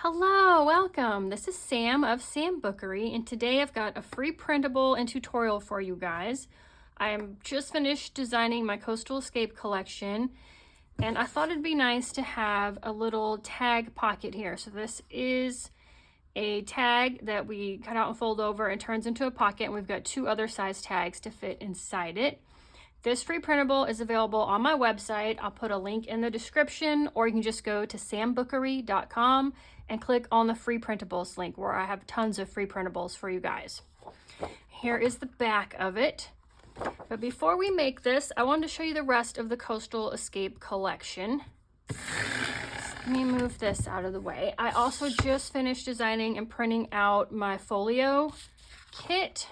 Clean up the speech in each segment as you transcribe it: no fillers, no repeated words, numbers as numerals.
Hello, welcome. This is Sam of Sambookery, and today I've got a free printable and tutorial for you guys. I'm just finished designing my Coastal Escape collection, and I thought it'd be nice to have a little tag pocket here. So this is a tag that we cut out and fold over and turns into a pocket, and we've got two other size tags to fit inside it. This free printable is available on my website. I'll put a link in the description, or you can just go to sambookery.com and click on the free printables link where I have tons of free printables for you guys. Here is the back of it. But before we make this, I wanted to show you the rest of the Coastal Escape collection. Let me move this out of the way. I also just finished designing and printing out my folio kit.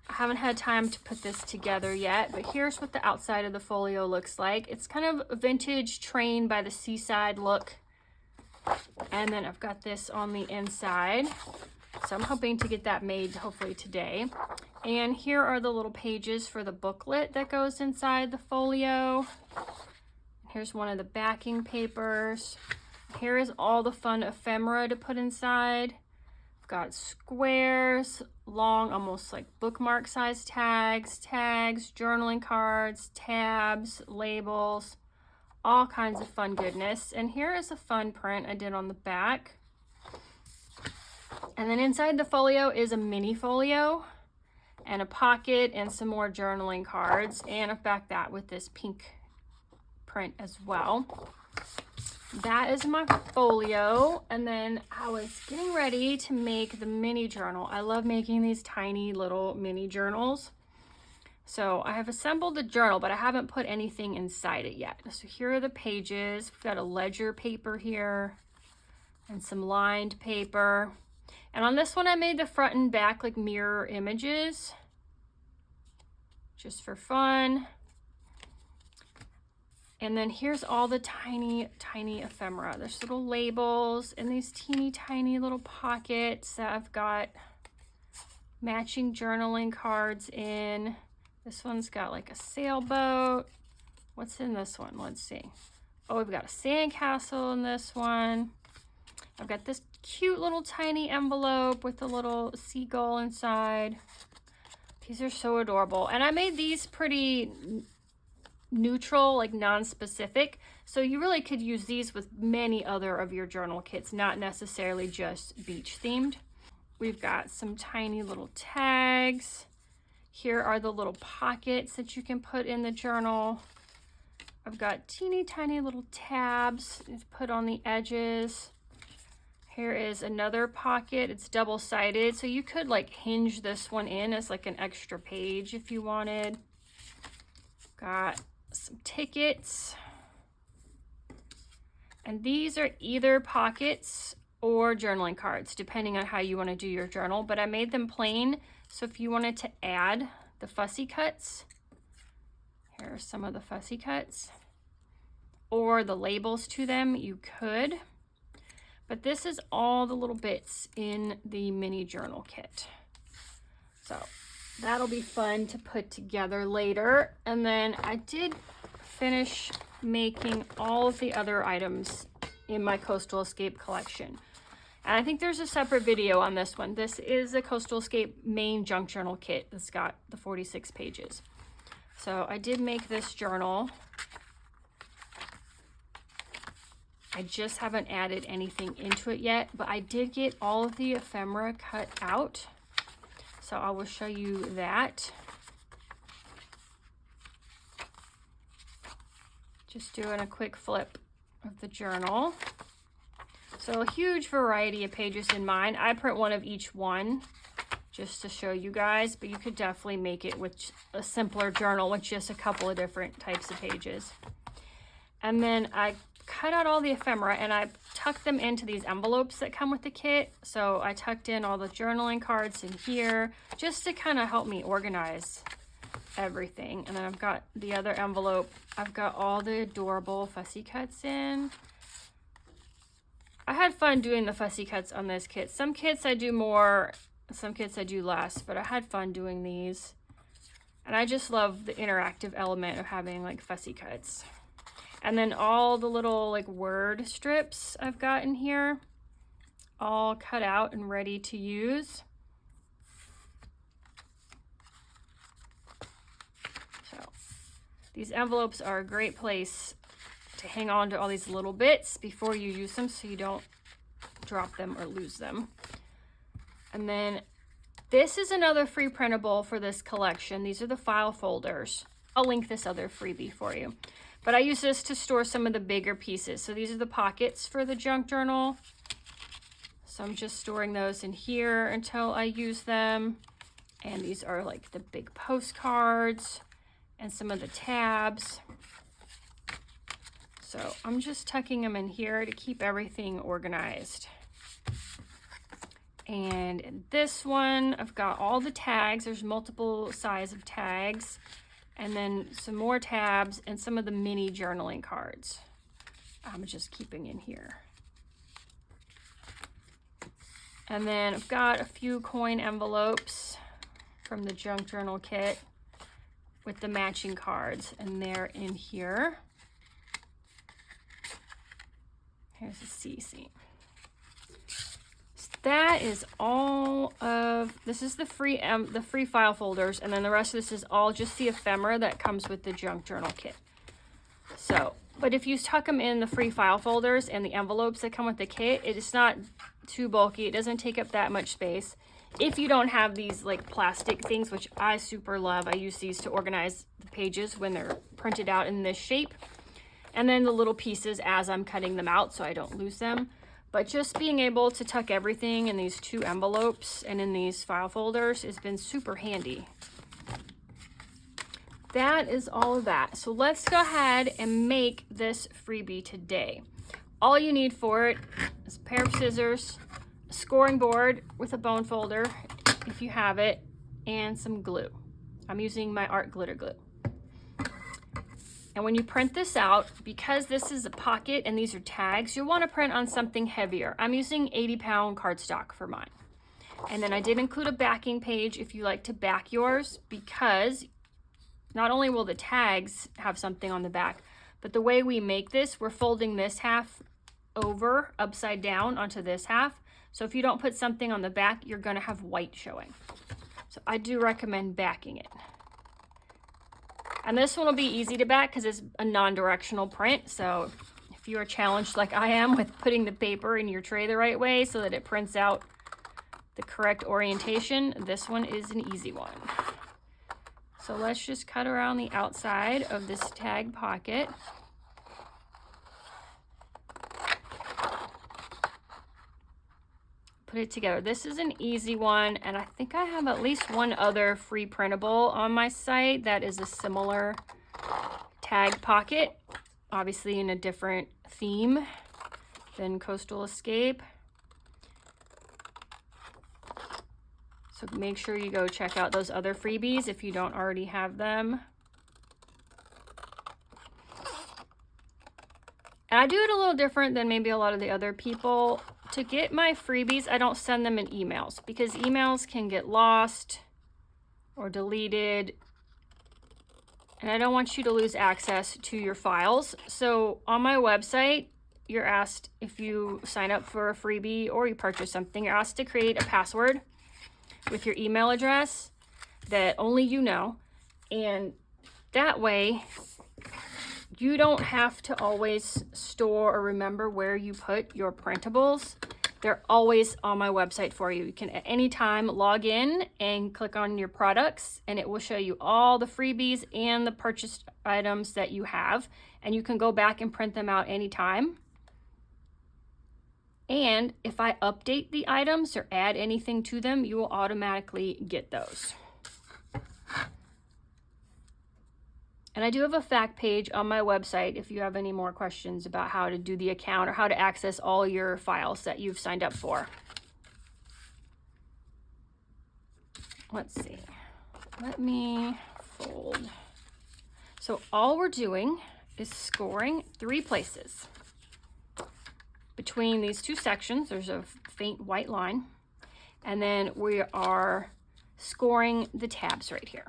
I haven't had time to put this together yet, but here's what the outside of the folio looks like. It's kind of a vintage train by the seaside look. And then I've got this on the inside. So I'm hoping to get that made hopefully today. And here are the little pages for the booklet that goes inside the folio. Here's one of the backing papers. Here is all the fun ephemera to put inside. I've got squares, long, almost like bookmark size tags, journaling cards, tabs, labels, all kinds of fun goodness. And here is a fun print I did on the back. And then inside the folio is a mini folio and a pocket and some more journaling cards. And I've backed that with this pink print as well. That is my folio. And then I was getting ready to make the mini journal. I love making these tiny little mini journals. So I have assembled the journal, but I haven't put anything inside it yet. So here are the pages. We've got a ledger paper here and some lined paper. And on this one, I made the front and back like mirror images just for fun. And then here's all the tiny ephemera. There's little labels and these teeny tiny little pockets that I've got matching journaling cards in. This one's got like a sailboat. What's in this one? Let's see. Oh, we've got a sandcastle in this one. I've got this cute little tiny envelope with a little seagull inside. These are so adorable. And I made these pretty neutral, like non-specific. So you really could use these with many other of your journal kits, not necessarily just beach themed. We've got some tiny little tags. Here are the little pockets that you can put in the journal. I've got teeny tiny little tabs to put on the edges. Here is another pocket. It's double-sided, so you could like hinge this one in as like an extra page if you wanted. Got some tickets. And these are either pockets or journaling cards, depending on how you want to do your journal. But I made them plain, so if you wanted to add the fussy cuts, here are some of the fussy cuts, or the labels to them, you could. But this is all the little bits in the mini journal kit. So that'll be fun to put together later. And then I did finish making all of the other items in my Coastal Escape collection. And I think there's a separate video on this one. This is a Coastal Escape main junk journal kit that's got the 46 pages. So I did make this journal. I just haven't added anything into it yet, but I did get all of the ephemera cut out. So I will show you that. Just doing a quick flip of the journal. So a huge variety of pages in mine. I print one of each one just to show you guys, but you could definitely make it with a simpler journal with just a couple of different types of pages. And then I cut out all the ephemera and I tucked them into these envelopes that come with the kit. So I tucked in all the journaling cards in here just to kind of help me organize everything. And then I've got the other envelope. I've got all the adorable fussy cuts in. I had fun doing the fussy cuts on this kit. Some kits I do more, some kits I do less, but I had fun doing these. And I just love the interactive element of having like fussy cuts. And then all the little like word strips I've got in here, all cut out and ready to use. So these envelopes are a great place to hang on to all these little bits before you use them so you don't drop them or lose them. And then this is another free printable for this collection. These are the file folders. I'll link this other freebie for you. But I use this to store some of the bigger pieces. So these are the pockets for the junk journal. So I'm just storing those in here until I use them. And these are like the big postcards and some of the tabs. So I'm just tucking them in here to keep everything organized. And in this one, I've got all the tags. There's multiple size of tags. And then some more tabs and some of the mini journaling cards I'm just keeping in here. And then I've got a few coin envelopes from the junk journal kit with the matching cards, and they're in here. Here's a CC. So that is all of, this is the free file folders, and then the rest of this is all just the ephemera that comes with the junk journal kit. So, but if you tuck them in the free file folders and the envelopes that come with the kit, it is not too bulky. It doesn't take up that much space. If you don't have these like plastic things, which I super love, I use these to organize the pages when they're printed out in this shape. And then the little pieces as I'm cutting them out so I don't lose them. But just being able to tuck everything in these two envelopes and in these file folders has been super handy. That is all of that. So let's go ahead and make this freebie today. All you need for it is a pair of scissors, a scoring board with a bone folder, if you have it, and some glue. I'm using my art glitter glue. And when you print this out, because this is a pocket and these are tags, you'll want to print on something heavier. I'm using 80-pound cardstock for mine. And then I did include a backing page if you like to back yours, because not only will the tags have something on the back, but the way we make this, we're folding this half over upside down onto this half. So if you don't put something on the back, you're going to have white showing. So I do recommend backing it. And this one will be easy to back because it's a non-directional print. So if you are challenged like I am with putting the paper in your tray the right way so that it prints out the correct orientation, this one is an easy one. So let's just cut around the outside of this tag pocket. Put it together. This is an easy one, and I think I have at least one other free printable on my site that is a similar tag pocket, obviously in a different theme than Coastal Escape. So make sure you go check out those other freebies if you don't already have them. And I do it a little different than maybe a lot of the other people. To get my freebies, I don't send them in emails because emails can get lost or deleted. And I don't want you to lose access to your files. So on my website, you're asked, if you sign up for a freebie or you purchase something, you're asked to create a password with your email address that only you know. And that way, you don't have to always store or remember where you put your printables. They're always on my website for you. You can at any time log in and click on your products, and it will show you all the freebies and the purchased items that you have. And you can go back and print them out anytime. And if I update the items or add anything to them, you will automatically get those. And I do have a fact page on my website if you have any more questions about how to do the account or how to access all your files that you've signed up for. Let's see. Let me fold. So all we're doing is scoring 3 places. Between these 2 sections, there's a faint white line. And then we are scoring the tabs right here.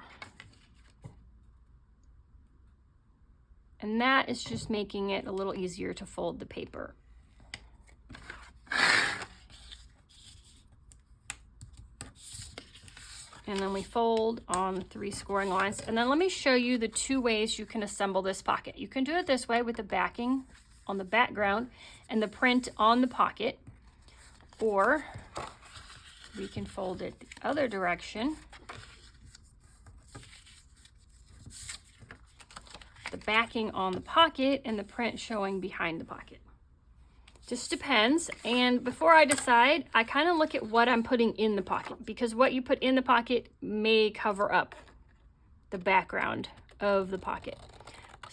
And that is just making it a little easier to fold the paper. And then we fold on 3 scoring lines. And then let me show you the 2 ways you can assemble this pocket. You can do it this way with the backing on the background and the print on the pocket, or we can fold it the other direction. The backing on the pocket and the print showing behind the pocket. Just depends. And before I decide, I kind of look at what I'm putting in the pocket, because what you put in the pocket may cover up the background of the pocket.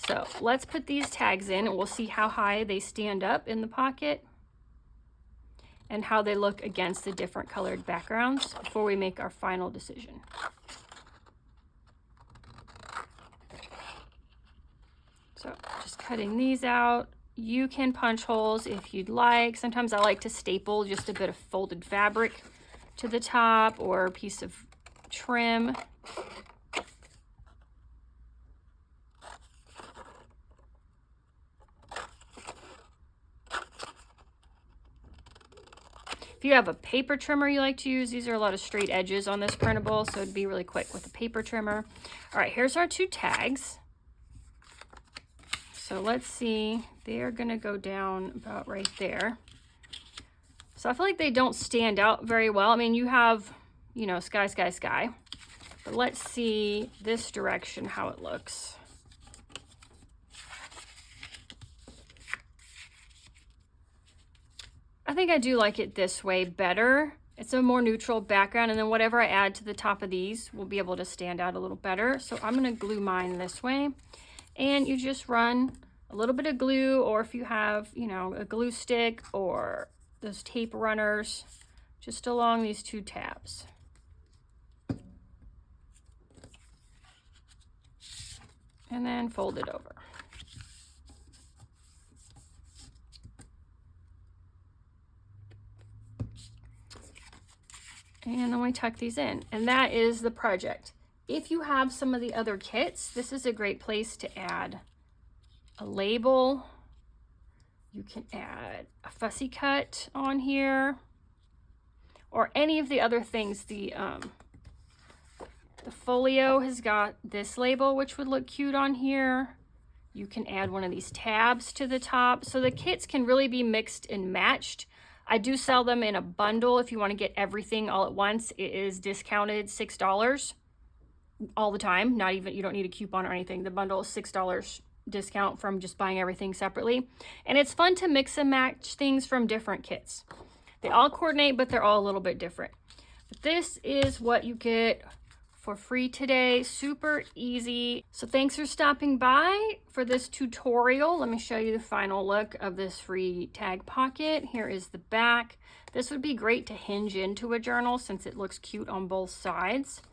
So let's put these tags in and we'll see how high they stand up in the pocket and how they look against the different colored backgrounds before we make our final decision. So just cutting these out. You can punch holes if you'd like. Sometimes I like to staple just a bit of folded fabric to the top or a piece of trim. If you have a paper trimmer you like to use, these are a lot of straight edges on this printable, so it'd be really quick with a paper trimmer. All right, here's our 2 tags. So let's see, they're gonna go down about right there. So I feel like they don't stand out very well. I mean, you have, you know, sky, sky, sky. But let's see this direction, how it looks. I think I do like it this way better. It's a more neutral background, and then whatever I add to the top of these will be able to stand out a little better. So I'm gonna glue mine this way. And you just run a little bit of glue, or if you have, you know, a glue stick or those tape runners, just along these 2 tabs. And then fold it over. And then we tuck these in, and that is the project. If you have some of the other kits, this is a great place to add a label. You can add a fussy cut on here, or any of the other things. The folio has got this label, which would look cute on here. You can add one of these tabs to the top. So the kits can really be mixed and matched. I do sell them in a bundle. If you want to get everything all at once, it is discounted $6 all the time. Not even, you don't need a coupon or anything. The bundle is $6 discount from just buying everything separately. And it's fun to mix and match things from different kits. They all coordinate, but they're all a little bit different. But this is what you get for free today. Super easy. So thanks for stopping by for this tutorial. Let me show you the final look of this free tag pocket. Here is the back. This would be great to hinge into a journal since it looks cute on both sides.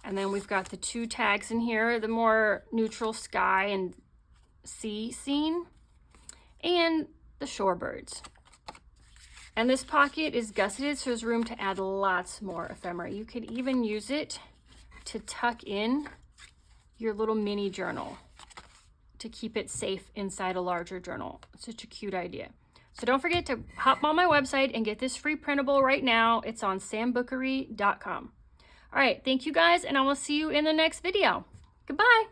And then we've got the 2 tags in here, the more neutral sky and sea scene, and the shorebirds. And this pocket is gusseted, so there's room to add lots more ephemera. You could even use it to tuck in your little mini journal to keep it safe inside a larger journal. It's such a cute idea. So don't forget to hop on my website and get this free printable right now. It's on Sambookery.com. All right, thank you guys, and I will see you in the next video. Goodbye.